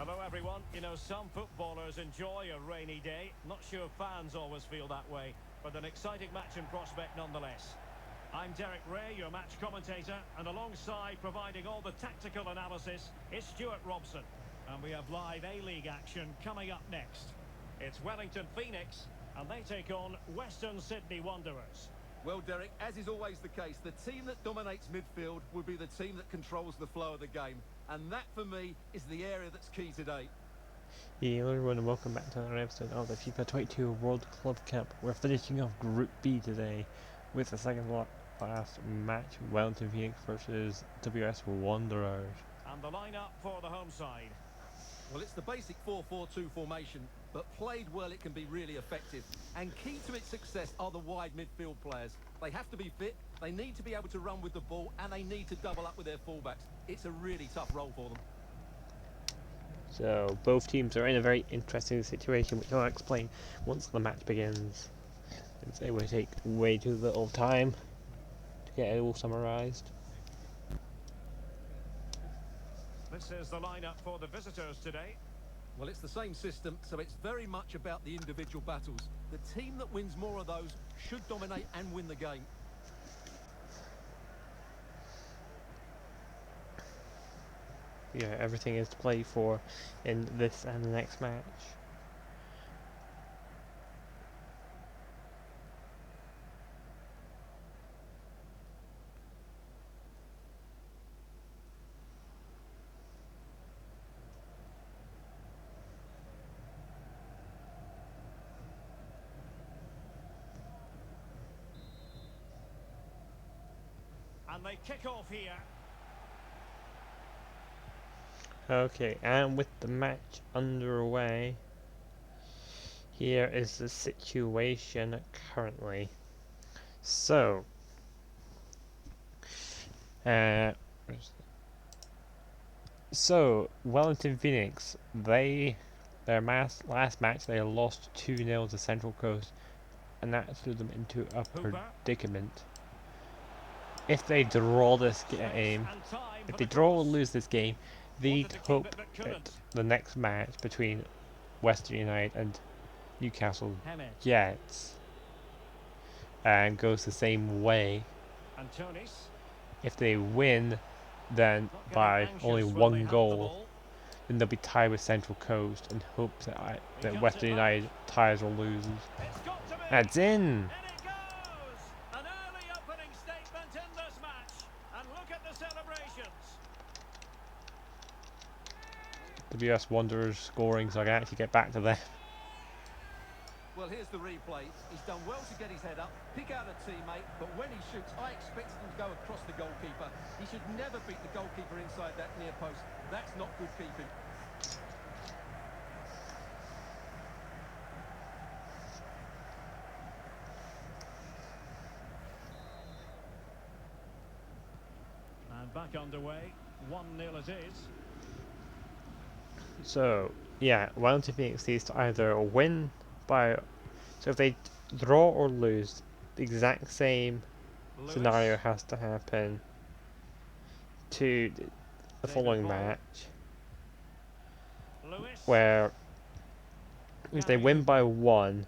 Hello everyone. You know, some footballers enjoy a rainy day. Not sure fans always feel that way, but an exciting match in prospect nonetheless. I'm Derek Ray, your match commentator, and alongside providing all the tactical analysis is Stuart Robson. And we have live A-League action coming up next. It's Wellington Phoenix, and they take on Western Sydney Wanderers. Well, Derek, as is always the case, the team that dominates midfield will be the team that controls the flow of the game. And that, for me, is the area that's key today. Hello everyone and welcome back to another episode of the FIFA 22 World Club Cup. We're finishing off Group B today with the second last match, Wellington Phoenix versus WS Wanderers. And the lineup for the home side. Well, it's the basic 4-4-2 formation, but played well it can be really effective. And key to its success are the wide midfield players. They have to be fit, they need to be able to run with the ball, and they need to double up with their fullbacks. It's a really tough role for them. So both teams are in a very interesting situation, which I'll explain once the match begins, since it will take way too little time to get it all summarised. This is the lineup for the visitors today. Well, it's the same system, so it's very much about the individual battles. The team that wins more of those should dominate and win the game. Yeah, everything is to play for in this and the next match. And they kick off here. Okay, and with the match underway, here is the situation currently. So, Wellington Phoenix, their last match they lost 2-0 to Central Coast, and that threw them into a predicament. If they draw this game, if they draw or lose this game, they'd hope that the next match between Western United and Newcastle Jets and goes the same way. If they win, then by only one goal, then they'll be tied with Central Coast and hope that Western United ties or loses. That's in! WS Wanderers scoring, so I can actually get back to them. Well, here's the replay. He's done well to get his head up, pick out a teammate, but when he shoots, I expected him to go across the goalkeeper. He should never beat the goalkeeper inside that near post. That's not good keeping. And back underway, 1-0 it is. So, yeah, Wellington Phoenix needs to either win by... So if they draw or lose, the exact same scenario has to happen to the following match, where if they win by 1,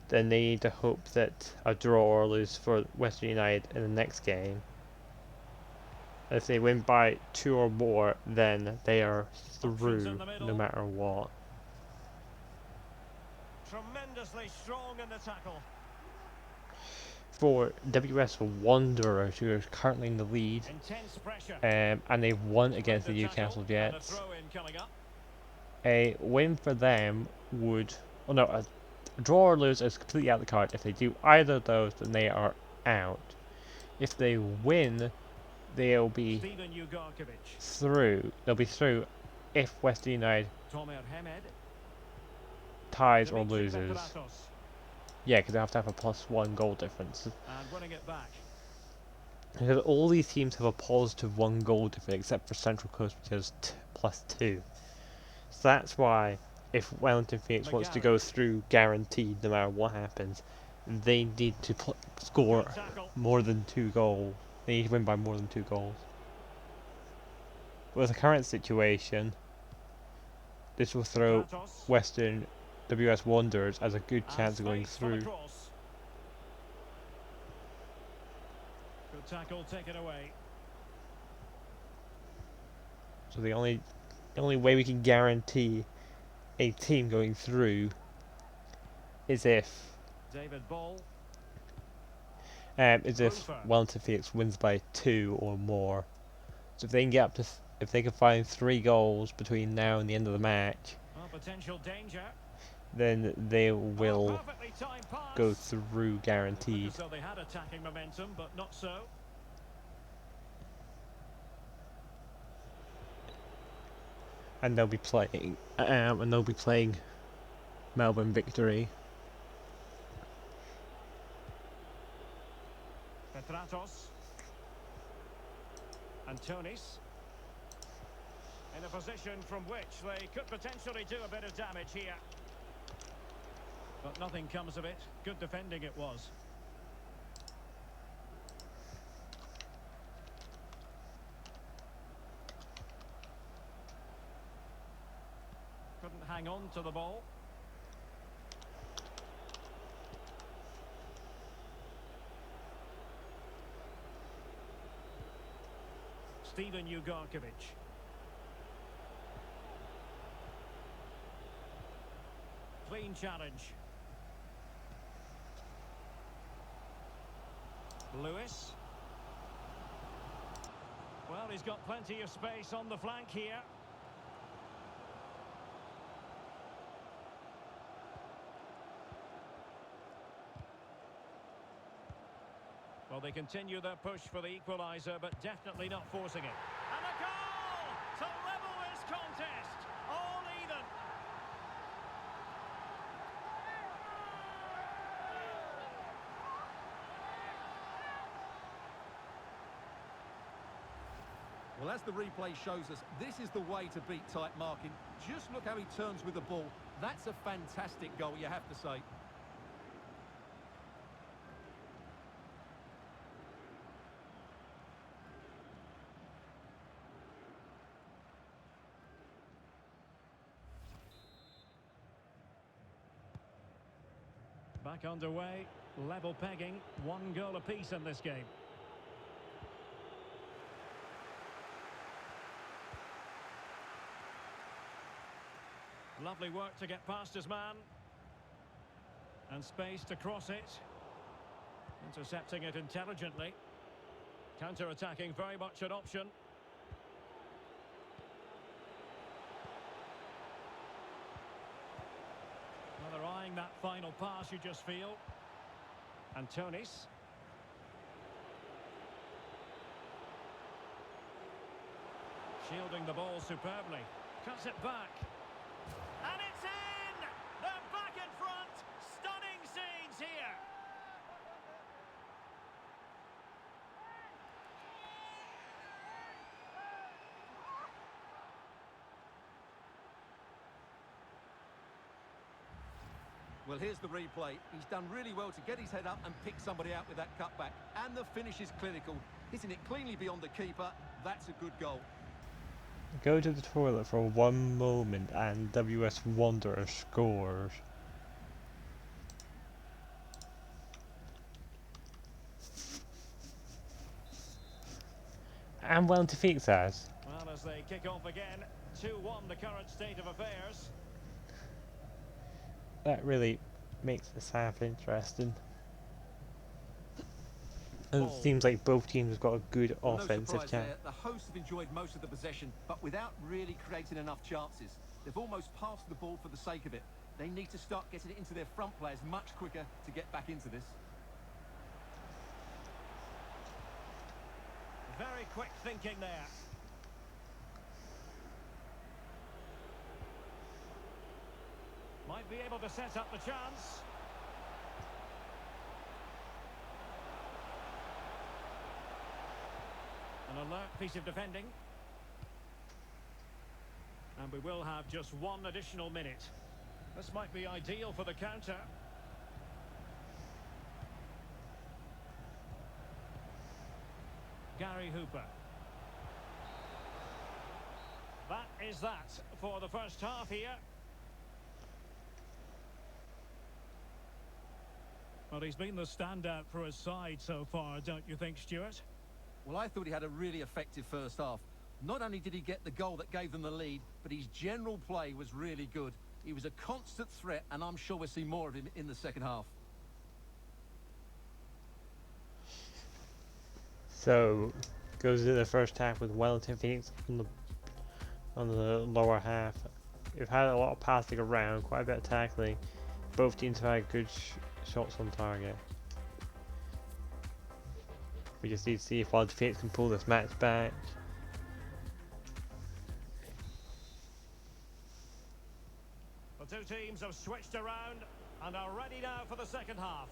then they need to hope that a draw or lose for Western United in the next game. If they win by 2 or more, then they are through no matter what. Tremendously strong in the tackle. For WS Wanderers, who are currently in the lead, and they've won against the Newcastle Jets, a win for them would... Oh no, a draw or lose is completely out of the card. If they do either of those, then they are out. If they win, they'll be through. They'll be through if Western United ties or loses. Yeah, because they have to have a +1 goal difference. Because all these teams have a +1 goal difference except for Central Coast, which has +2. So that's why if Wellington Phoenix wants to go through guaranteed no matter what happens, they need to score more than 2 goals. They need to win by more than 2 goals. With the current situation, this will throw Stratos. Western WS Wanderers as a good And chance of going space for the through. cross. Good tackle taken away. So the only way we can guarantee a team going through is if David Ball. is if Hooper. Wellington Phoenix wins by 2 or more. So if they can get up to if they can find 3 goals between now and the end of the match, Well, potential danger. then they Oh, will perfectly timed pass. go through It looked guaranteed. as though they had attacking momentum, but not so. And they'll be playing Melbourne Victory. Petratos. Antonis. In a position from which they could potentially do a bit of damage here. But nothing comes of it. Good defending it was. Couldn't hang on to the ball. Steven Ugarkovic. Clean challenge. Lewis. Well, he's got plenty of space on the flank here. Well, they continue their push for the equaliser, but definitely not forcing it. And a goal to level this contest. All even. Well, as the replay shows us, this is the way to beat tight marking. Just look how he turns with the ball. That's a fantastic goal, you have to say. Back underway, level pegging, 1 goal apiece in this game. Lovely work to get past his man. And space to cross it. Intercepting it intelligently. Counter-attacking, very much an option. Well, they're eyeing that final pass, you just feel. Antonis. Shielding the ball superbly. Cuts it back. And it's in! They're back in front! Stunning scenes here! Well, here's the replay. He's done really well to get his head up and pick somebody out with that cutback. And the finish is clinical. Hitting it cleanly beyond the keeper. That's a good goal. Go to the toilet for one moment and WS Wanderer scores. And Wellington Phoenix has. Well, as they kick off again, 2-1 the current state of affairs. That really makes this half interesting. And it seems like both teams have got a good Well, no offensive surprise chance. there. The hosts have enjoyed most of the possession, but without really creating enough chances. They've almost passed the ball for the sake of it. They need to start getting it into their front players much quicker to get back into this. Very quick thinking there. Might be able to set up the chance. An alert piece of defending. And we will have just 1 additional minute. This might be ideal for the counter. Gary Hooper. That is that for the first half here. Well, he's been the standout for his side so far, don't you think, Stuart? Well, I thought he had a really effective first half. Not only did he get the goal that gave them the lead, but his general play was really good. He was a constant threat, and I'm sure we'll see more of him in the second half. So, goes into the first half with Wellington Phoenix on the lower half. We've had a lot of passing around, quite a bit of tackling. Both teams have had good shots on target. We just need to see if Wellington Phoenix can pull this match back. The two teams have switched around and are ready now for the second half.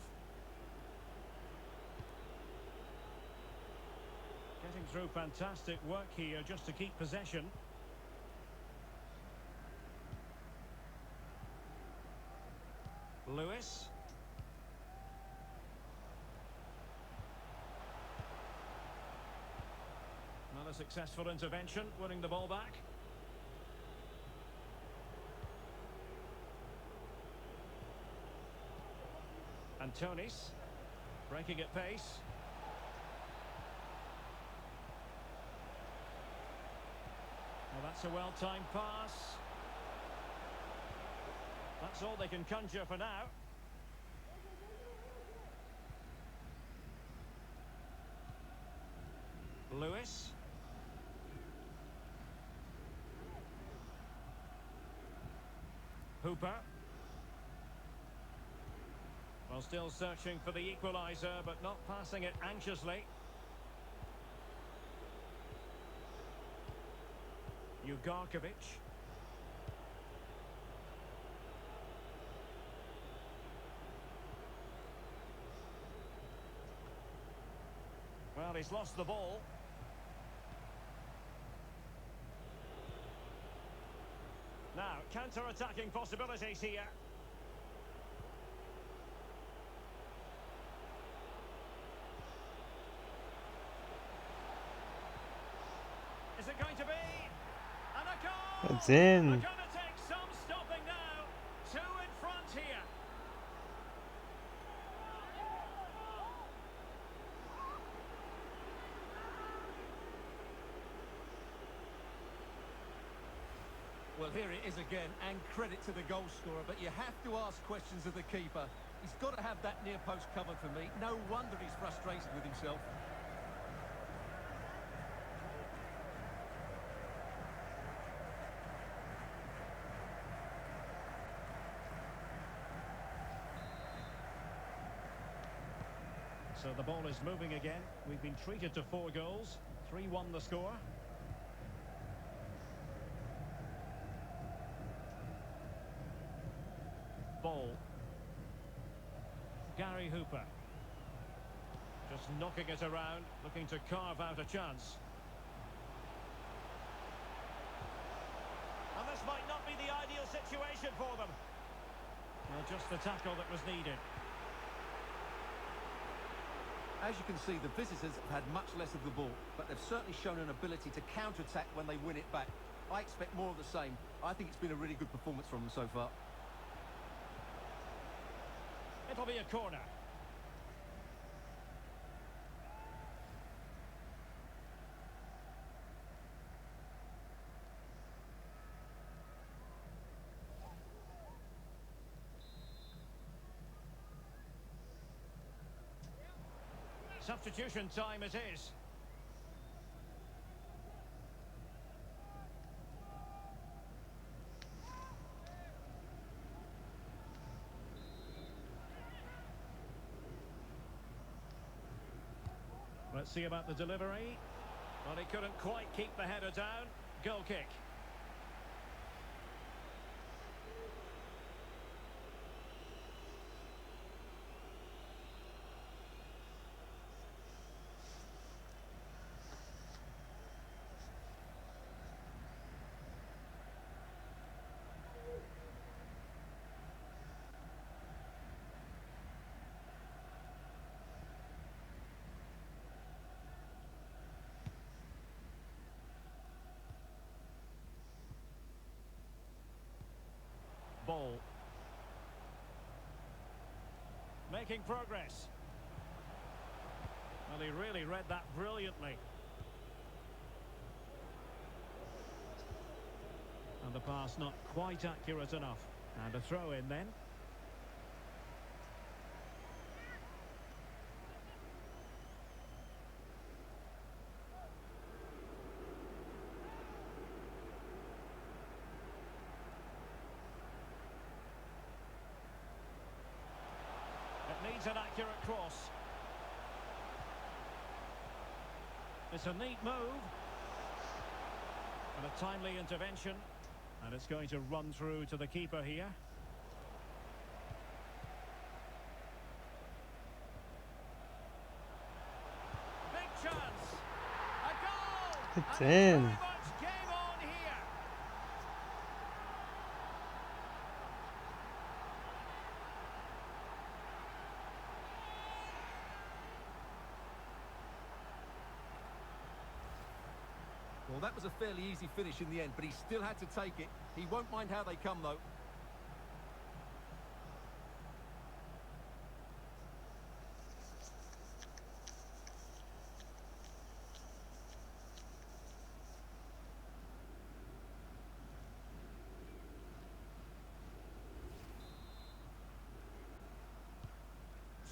Getting through fantastic work here just to keep possession. Lewis. Another successful intervention, winning the ball back. Antonis, breaking at pace. Well, that's a well-timed pass. That's all they can conjure for now. Lewis. Hooper. Well, still searching for the equaliser, but not passing it anxiously. Ugarkovic. Well, he's lost the ball. Now, counter-attacking possibilities here. Is it going to be? And a goal! It's in. They're going to take some stopping now. Two in front here. Well, here it is again, and credit to the goal scorer, but you have to ask questions of the keeper. He's got to have that near post covered for me. No wonder he's frustrated with himself. So the ball is moving again. We've been treated to 4 goals. 3-1 the score. Ball. Gary Hooper. Just knocking it around, looking to carve out a chance. And this might not be the ideal situation for them. Well, just the tackle that was needed. As you can see, the visitors have had much less of the ball, but they've certainly shown an ability to counter-attack when they win it back. I expect more of the same. I think it's been a really good performance from them so far. It'll be a corner. Substitution time it is. Let's see about the delivery. Well, he couldn't quite keep the header down. Goal kick. Making progress. Well, he really read that brilliantly. And the pass not quite accurate enough. And a throw in then. It needs an accurate cross. It's a neat move. And a timely intervention. And it's going to run through to the keeper here. Big chance. A goal. It's and in. Very much game on here. Well, that was a fairly easy finish in the end, but he still had to take it. He won't mind how they come, though.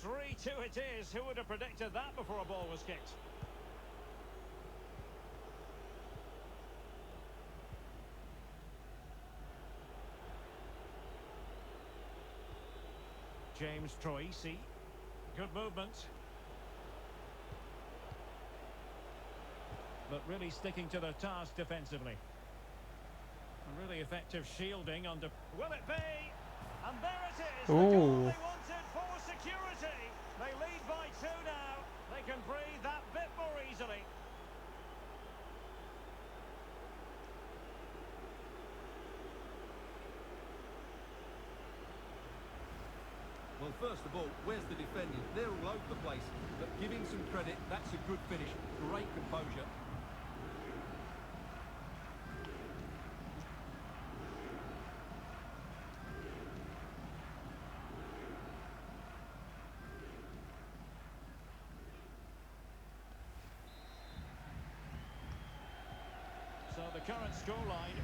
Three-two it is. Who would have predicted that before a ball was kicked? James Troisi. Good movement. But really sticking to their task defensively. A really effective shielding under... Will it be? And there it is. The goal they wanted for security. They lead by 2 now. They can breathe that bit more easily. Well, first of all, where's the defending? They're all over the place, but giving some credit, that's a good finish. Great composure. So the current scoreline,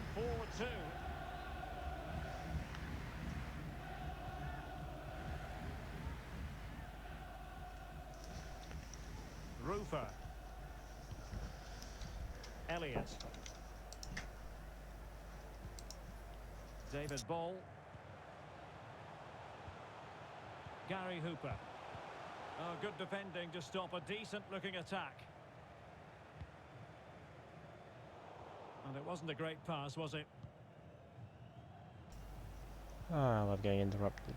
4-2. Rufer. Elliott. David Ball. Gary Hooper. Oh, good defending to stop a decent-looking attack. And it wasn't a great pass, was it? Oh, I love getting interrupted.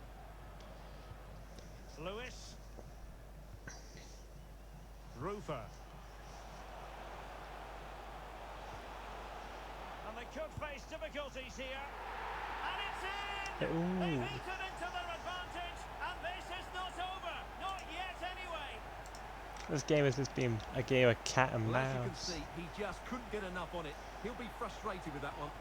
Lewis. Rufer. And they could face difficulties here. And it's in! Ooh. They've eaten into their advantage, and this is not over. Not yet, anyway. This game has just been a game of cat and Well, as you can mouse. see, he just couldn't get enough on it. He'll be frustrated with that one.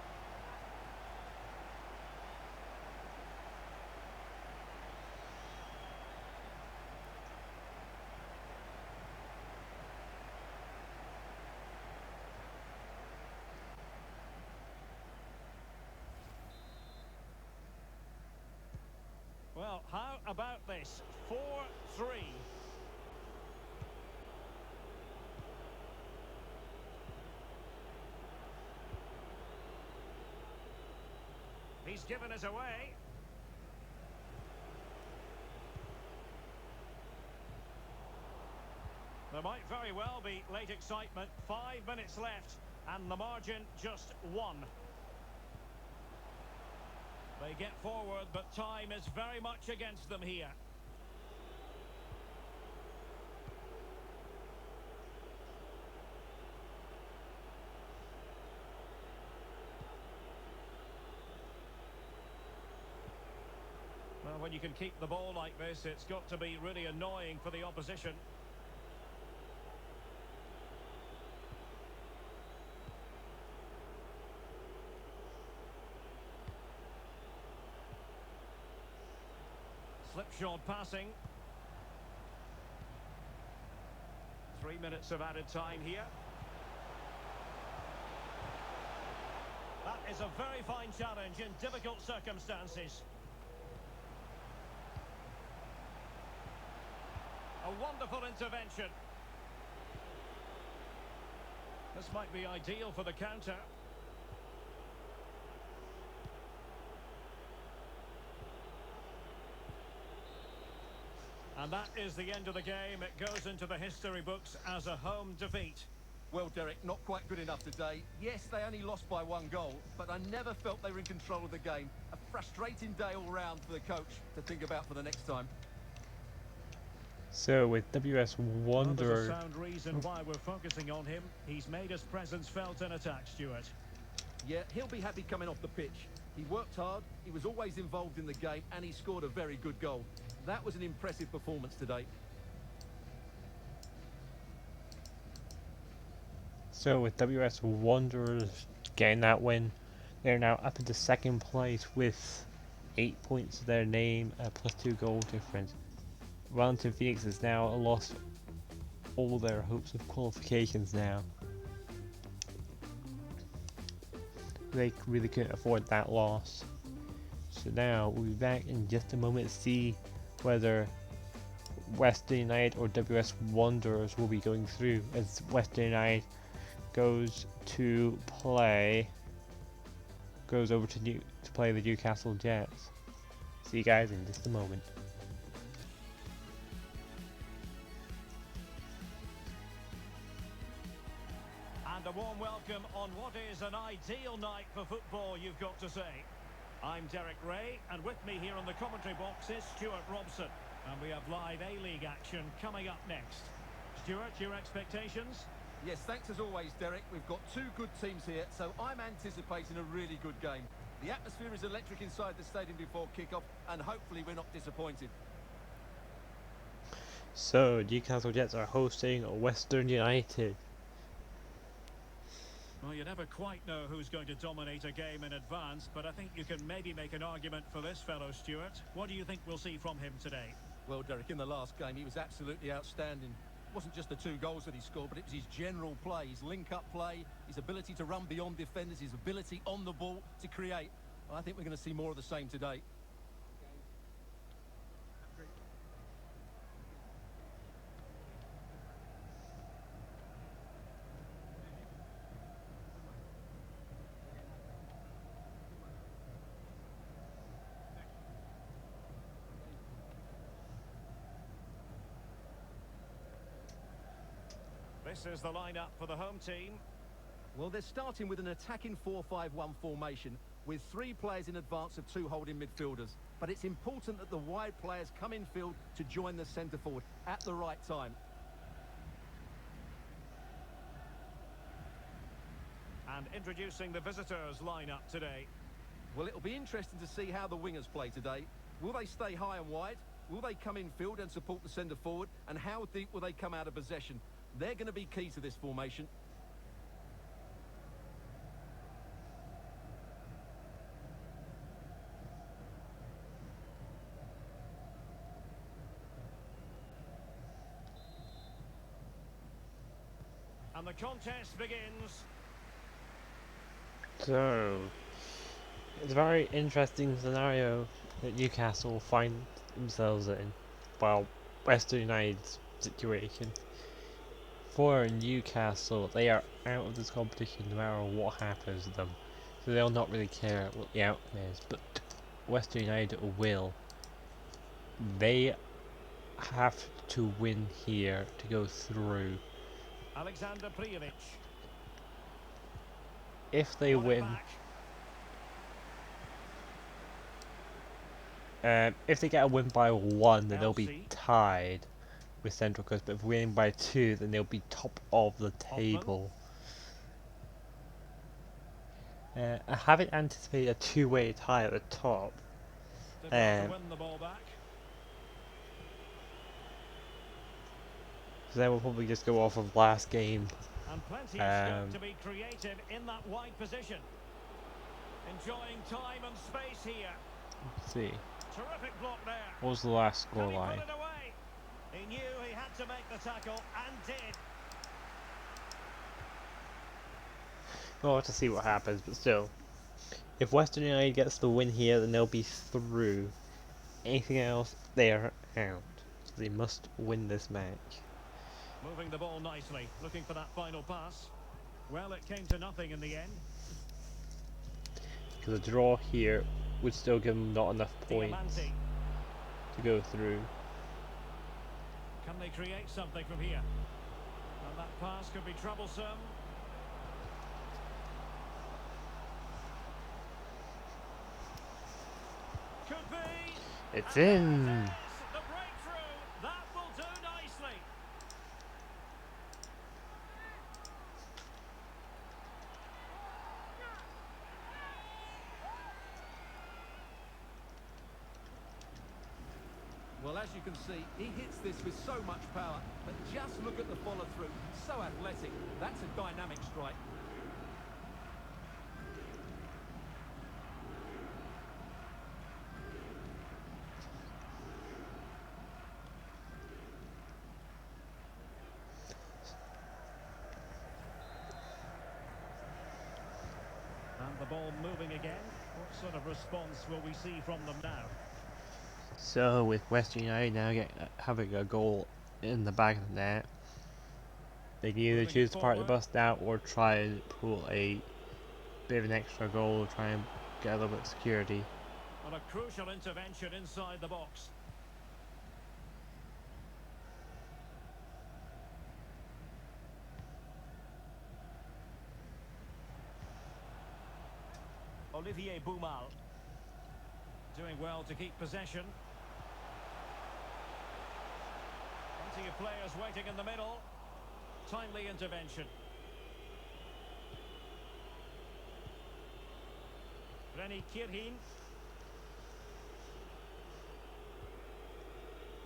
Well, how about this? 4-3. He's given us away. There might very well be late excitement. 5 minutes left, and the margin just 1. They get forward, but time is very much against them here. Well, when you can keep the ball like this, it's got to be really annoying for the opposition. Slipshod passing. 3 minutes of added time here. That is a very fine challenge in difficult circumstances. A wonderful intervention. This might be ideal for the counter. And that is the end of the game. It goes into the history books as a home defeat. Well, Derek, not quite good enough today. Yes, they only lost by 1 goal, but I never felt they were in control of the game. A frustrating day all round for the coach to think about for the next time. So with WS Well, there's Wanderers, a sound reason why we're focusing on him. He's made his presence felt in attack, Stuart. Yeah, he'll be happy coming off the pitch. He worked hard, he was always involved in the game, and he scored a very good goal. That was an impressive performance today. so with WS Wanderers getting that win, they're now up into second place with 8 points to their name, plus 2 goal difference. Wellington Phoenix has now lost all their hopes of qualifications now. They really couldn't afford that loss. So now we'll be back in just a moment to see whether Western United or WS Wanderers will be going through, as Western United goes over to play the Newcastle Jets. See you guys in just a moment. And a warm welcome on what is an ideal night for football, you've got to say. I'm Derek Ray, and with me here on the commentary box is Stuart Robson. And we have live A-League action coming up next. Stuart, your expectations? Yes, thanks as always, Derek. We've got 2 good teams here, so I'm anticipating a really good game. The atmosphere is electric inside the stadium before kick-off, and hopefully we're not disappointed. So Newcastle Jets are hosting Western United. Well, you never quite know who's going to dominate a game in advance, but I think you can maybe make an argument for this fellow, Stuart. What do you think we'll see from him today? Well, Derek, in the last game, he was absolutely outstanding. It wasn't just the 2 goals that he scored, but it was his general play, his link-up play, his ability to run beyond defenders, his ability on the ball to create. Well, I think we're going to see more of the same today. This is the lineup for the home team. Well, they're starting with an attacking 4-5-1 formation with 3 players in advance of 2 holding midfielders. But it's important that the wide players come in field to join the centre forward at the right time. And introducing the visitors lineup today. Well, it'll be interesting to see how the wingers play today. Will they stay high and wide? Will they come in field and support the centre forward? And how deep will they come out of possession? They're going to be key to this formation. And the contest begins. So it's a very interesting scenario that Newcastle find themselves in, while Western United's situation. For Newcastle, they are out of this competition no matter what happens to them, so they'll not really care what the outcome is. But Western United will. They have to win here to go through. Alexander Prijovic. If they win, if they get a win by 1, then they'll be tied with Central Coast. But if winning by 2, then they'll be top of the table. I haven't anticipated a 2-way tie at the top. Win the ball back. So then we'll probably just go off of last game. And plenty of scope to be creative in that wide position. Enjoying time and space here. Let's see. Terrific block there. What was the last score line? He knew he had to make the tackle and did. We'll have to see what happens, but still. If Western United gets the win here, then they'll be through. Anything else, they are out. So they must win this match. Moving the ball nicely, looking for that final pass. Well, it came to nothing in the end. Because a draw here would still give them not enough points Diamante. to go through. Can they create something from here? And that pass could be troublesome. Could be. It's And there in! it is, the breakthrough. That will do nicely. Well, as you can see, he hits this with so much power, but just look at the follow-through. So athletic. That's a dynamic strike. And the ball moving again. What sort of response will we see from them now? So with Western United now having a goal in the back of the net, they can either Moving it choose to park the forward. bus now or try and pull a bit of an extra goal, try and get a little bit of security. And a crucial intervention inside the box. Olivier Boumal. Doing well to keep possession. Plenty of players waiting in the middle. Timely intervention. Reni Kirhin.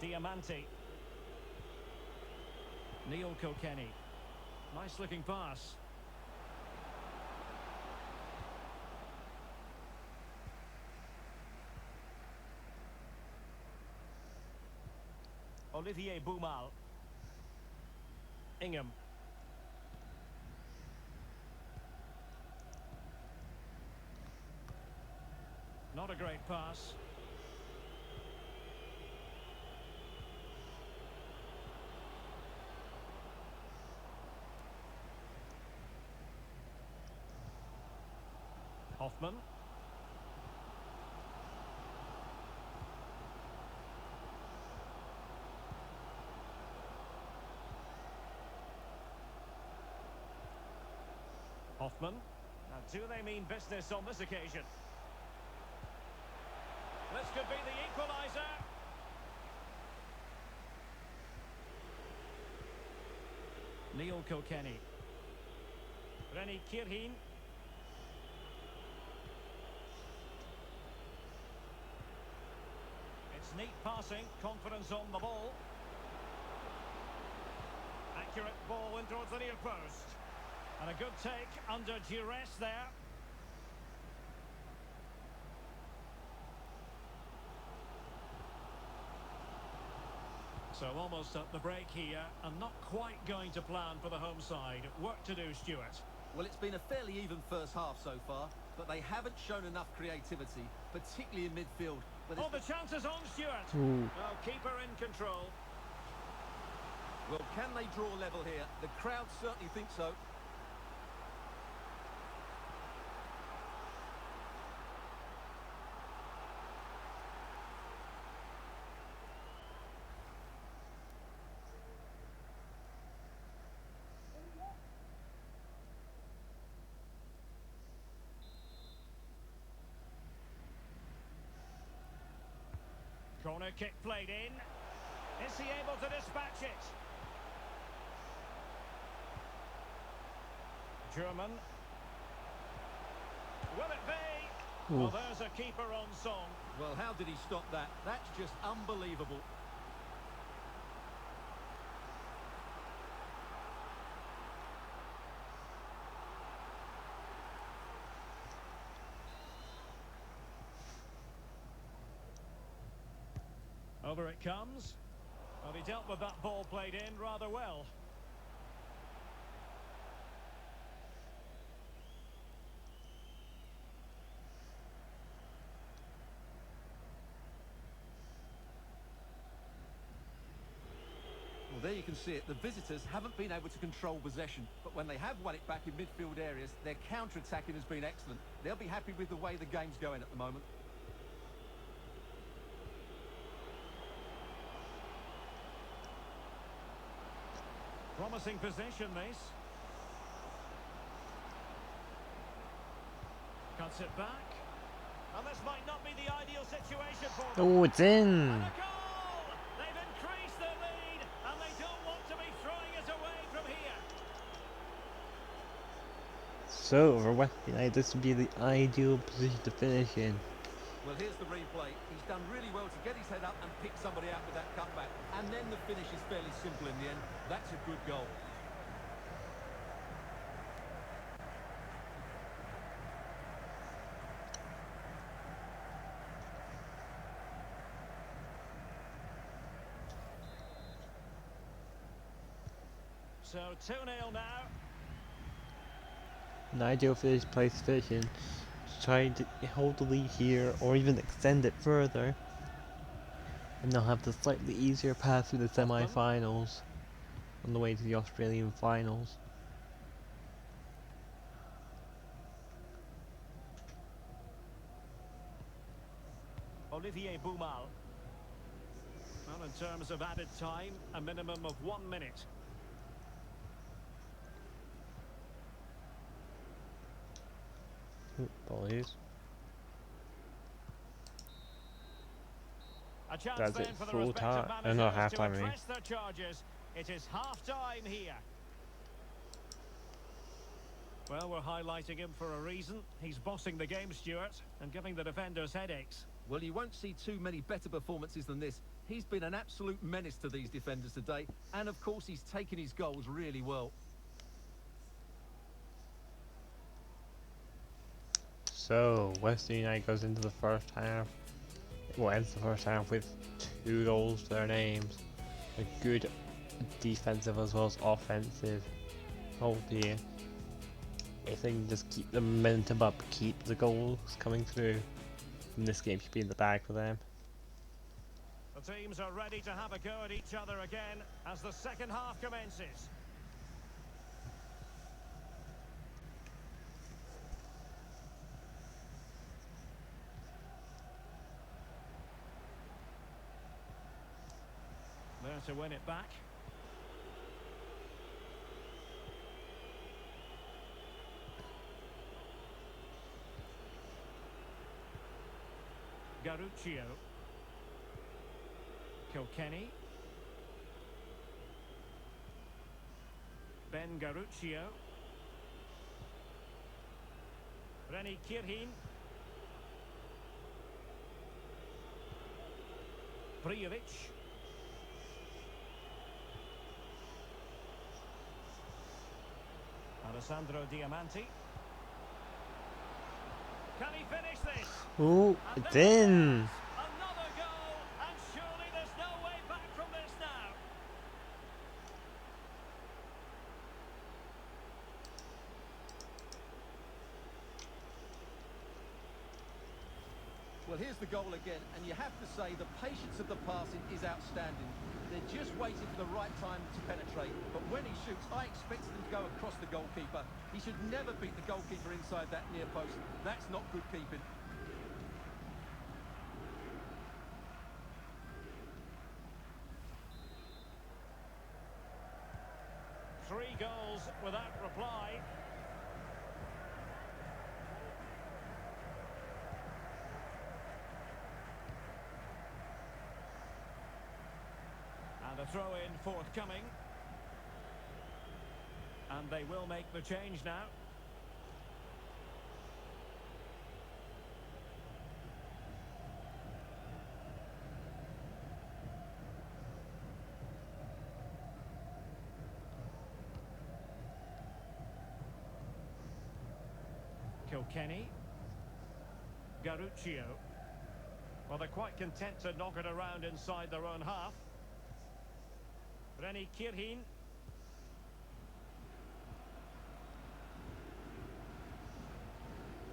Diamante. Neil Kilkenny. Nice looking pass. Olivier Boumal. Ingham. Not a great pass. Hoffman. Hoffman. Now, do they mean business on this occasion? This could be the equaliser. Neil Kilkenny. Reni Kirhin. It's neat passing, confidence on the ball. Accurate ball in towards the near post. And a good take under duress there. So almost at the break here, and not quite going to plan for the home side. Work to do, Stuart. Well, it's been a fairly even first half so far, but they haven't shown enough creativity, particularly in midfield. Oh, the chance is on, Stuart. Ooh. Well, keeper in control. Well, can they draw level here? The crowd certainly think so. Corner kick played in. Is he able to dispatch it? German. Will it be? Well, there's a keeper on song. Well, how did he stop that? That's just unbelievable. Over it comes. Well, he dealt with that ball played in rather well. you can see it, the visitors haven't been able to control possession, but when they have won it back in midfield areas, their counter-attacking has been excellent. They'll be happy with the way the game's going at the moment. Promising possession, this. Cuts it back. And this might not be the ideal situation for them. Oh, it's in. And a goal! They've increased their lead, and they don't want to be throwing it away from here. So, for West United, this would be the ideal position to finish in. Well, here's the replay. He's done really well to get his head up and pick somebody out with that cutback. And then the finish is fairly simple in the end. That's a good goal. So 2-0 now. An ideal for this place to finish in. Trying to hold the lead here or even extend it further. And they'll have the slightly easier path through the semi-finals on the way to the Australian finals. Olivier Boumal. Well, in terms of added time, a minimum of 1 minute. Apologies. A chance That's then it, for the full respective time. No, managers half to time, I mean. address their charges. It is half-time here. Well, we're highlighting him for a reason. He's bossing the game, Stuart, and giving the defenders headaches. Well, you won't see too many better performances than this. He's been an absolute menace to these defenders today. And, of course, he's taken his goals really well. So, Western United goes into the first half. Well, ends the first half with 2 goals to their names. A good defensive as well as offensive. Oh dear. If they can just keep the momentum up, keep the goals coming through, then this game should be in the bag for them. The teams are ready to have a go at each other again as the second half commences. There to win it back. Garuccio. Kilkenny. Ben Garuccio. Reni Kirhin. Prijovic. Alessandro Diamanti. Can he finish this? Ooh, it's in! Another goal, and surely there's no way back from this now. Well, here's the goal again, and you have to say the patience of the passing is outstanding. They're just waiting for the right time to penetrate, but when he shoots, I expected him to go across the goalkeeper. He should never beat the goalkeeper inside that near post. That's not good keeping. Three goals without reply. And a throw-in forthcoming. And they will make the change now. Kilkenny. Garuccio. Well, they're quite content to knock it around inside their own half. Reni Kirhin.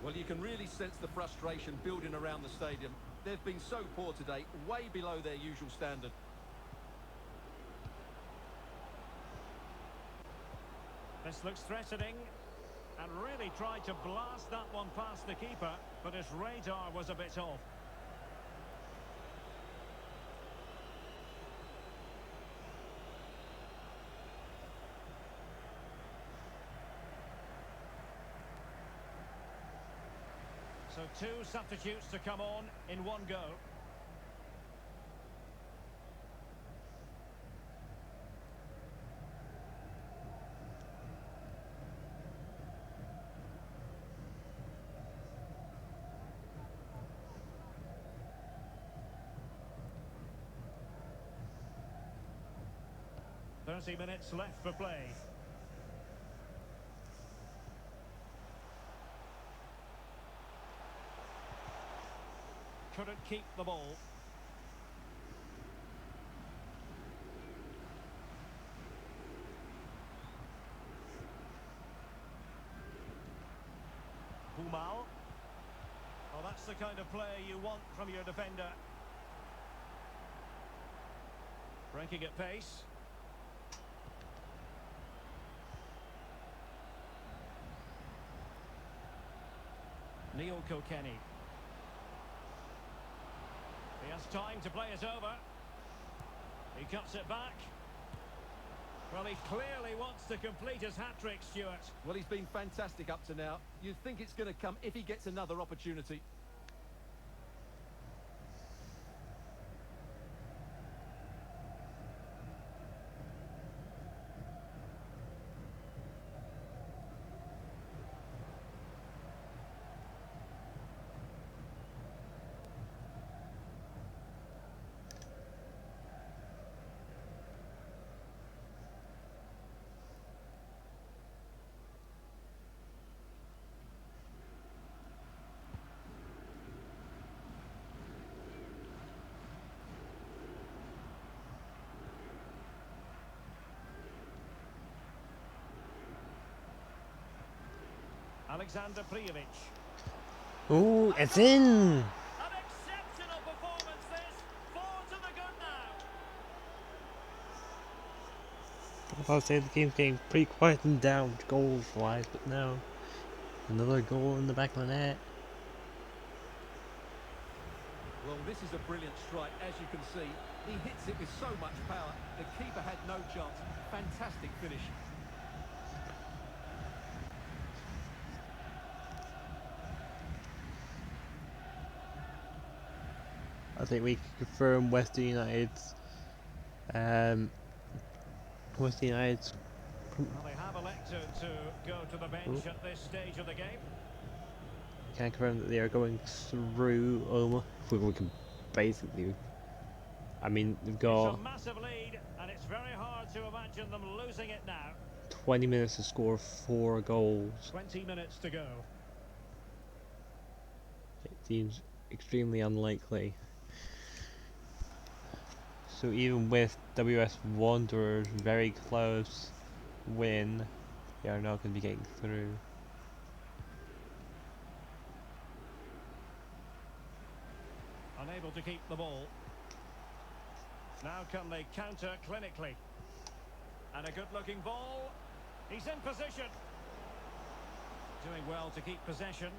Well, you can really sense the frustration building around the stadium. They've been so poor today, way below their usual standard. This looks threatening. And really tried to blast that one past the keeper, but his radar was a bit off. So two substitutes to come on in one go. Thirty minutes left for play. Couldn't keep the ball. Humal. Well, that's the kind of play you want from your defender. Breaking at pace. Neil Kilkenny. He has time to play it over. He cuts it back. Well, he clearly wants to complete his hat-trick, Stuart. Well, he's been fantastic up to now. You'd think it's going to come if he gets another opportunity. Alexander Prijovic. Ooh, it's in! An exceptional performance this. 4 to the good now. I thought I'd say the game's getting pretty quiet and down goals-wise, but no. Another goal in the back of the net. Well, this is a brilliant strike, as you can see. He hits it with so much power. The keeper had no chance. Fantastic finish. I think we can confirm Western United's Well, they have elected to go to the bench at this stage of the game. can confirm that they are going through. We can basically. I mean, they've It's got a massive lead, and it's very hard to imagine them losing it now. 20 minutes to score 4 goals. 20 minutes to go. It seems extremely unlikely. So even with WS Wanderers very close win, they are not going to be getting through. Unable to keep the ball. Now can they counter clinically? And a good-looking ball. He's in position. Doing well to keep possession.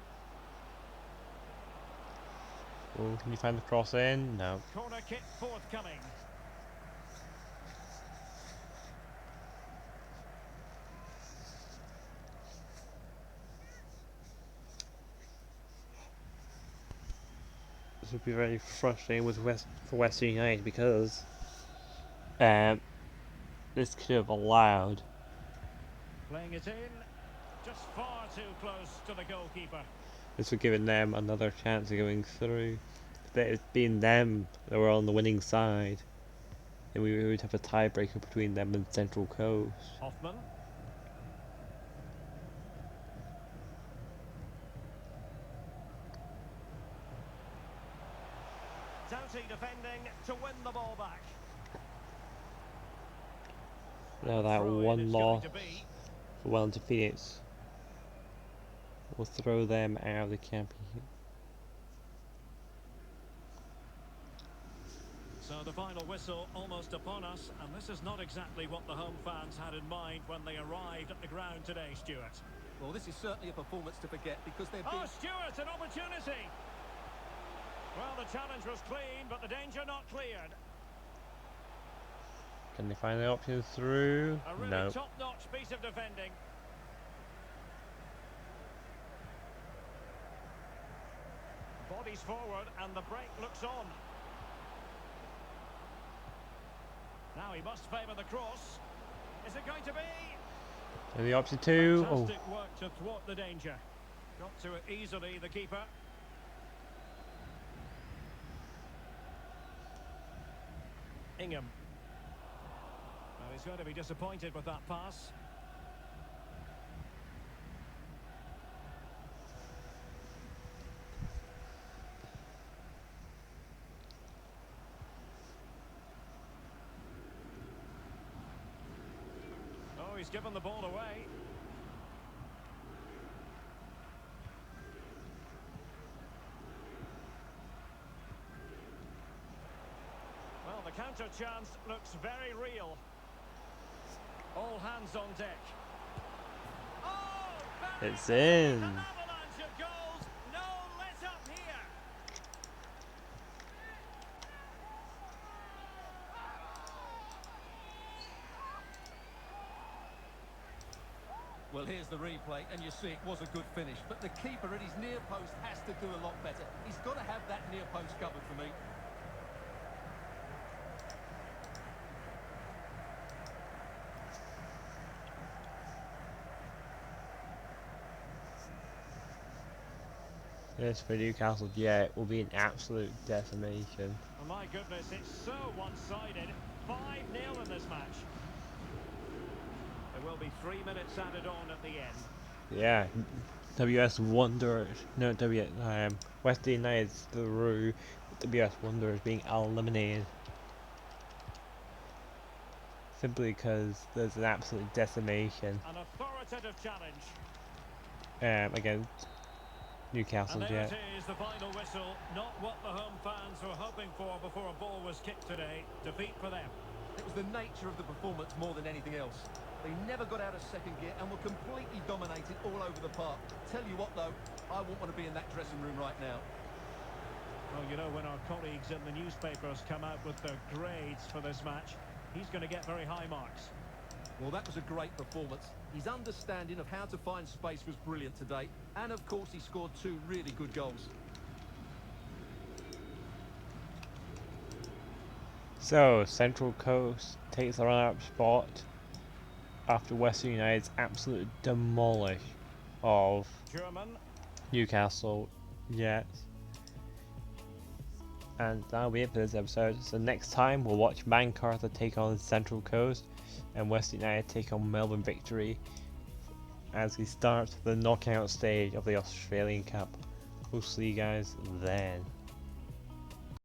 Oh, can you find the cross in? No. Corner kick forthcoming. This would be very frustrating with for Western United because this could have allowed. Playing it in. Just far too close to the goalkeeper. This would give them another chance of going through. If it had been them that were on the winning side, then we would have a tiebreaker between them and Central Coast. Hoffman. Doughty defending to win the ball back. Now that Throw-in one is loss going to be. for Wellington Phoenix will throw them out of the campaign. So the final whistle almost upon us, and this is not exactly what the home fans had in mind when they arrived at the ground today, Stuart. Well, this is certainly a performance to forget because they've been... Oh, Stuart, an opportunity! Well, the challenge was clean, but the danger not cleared. Can they find the options through? A really No. top-notch piece of defending. Bodies forward, and the break looks on. Now he must favour the cross. Is it going to be? And the option two. Oh, Fantastic work to thwart the danger. Got to it easily, the keeper. Ingham. Well, he's going to be disappointed with that pass. Oh, he's given the ball away. Well, the counter chance looks very real. All hands on deck. Oh, it's in. an avalanche of goals. No let up here. Well, here's the replay, and you see it was a good finish. But the keeper at his near post has to do a lot better. He's got to have that near post covered for me. This for Newcastle, yeah, it will be an absolute decimation. Oh my goodness, it's so one-sided. 5-0 in this match. There will be 3 minutes added on at the end. Yeah, WS Wanderers, no, West United's through, WS Wanderers being eliminated. Simply because there's an absolute decimation An authoritative challenge. against Newcastle, And there yeah. it is, the final whistle. Not what the home fans were hoping for before a ball was kicked today. Defeat for them. It was the nature of the performance more than anything else. They never got out of second gear and were completely dominated all over the park. Tell you what, though, I wouldn't want to be in that dressing room right now. Well, you know, when our colleagues in the newspapers come out with their grades for this match, he's going to get very high marks. Well, that was a great performance. His understanding of how to find space was brilliant today. And, of course, he scored 2 really good goals. So, Central Coast takes the runner-up spot after Western United's absolute demolish of German. Newcastle Jets. And that'll be it for this episode. So next time we'll watch Mancarthur take on Central Coast and West United take on Melbourne Victory as we start the knockout stage of the Australian Cup. We'll see you guys then.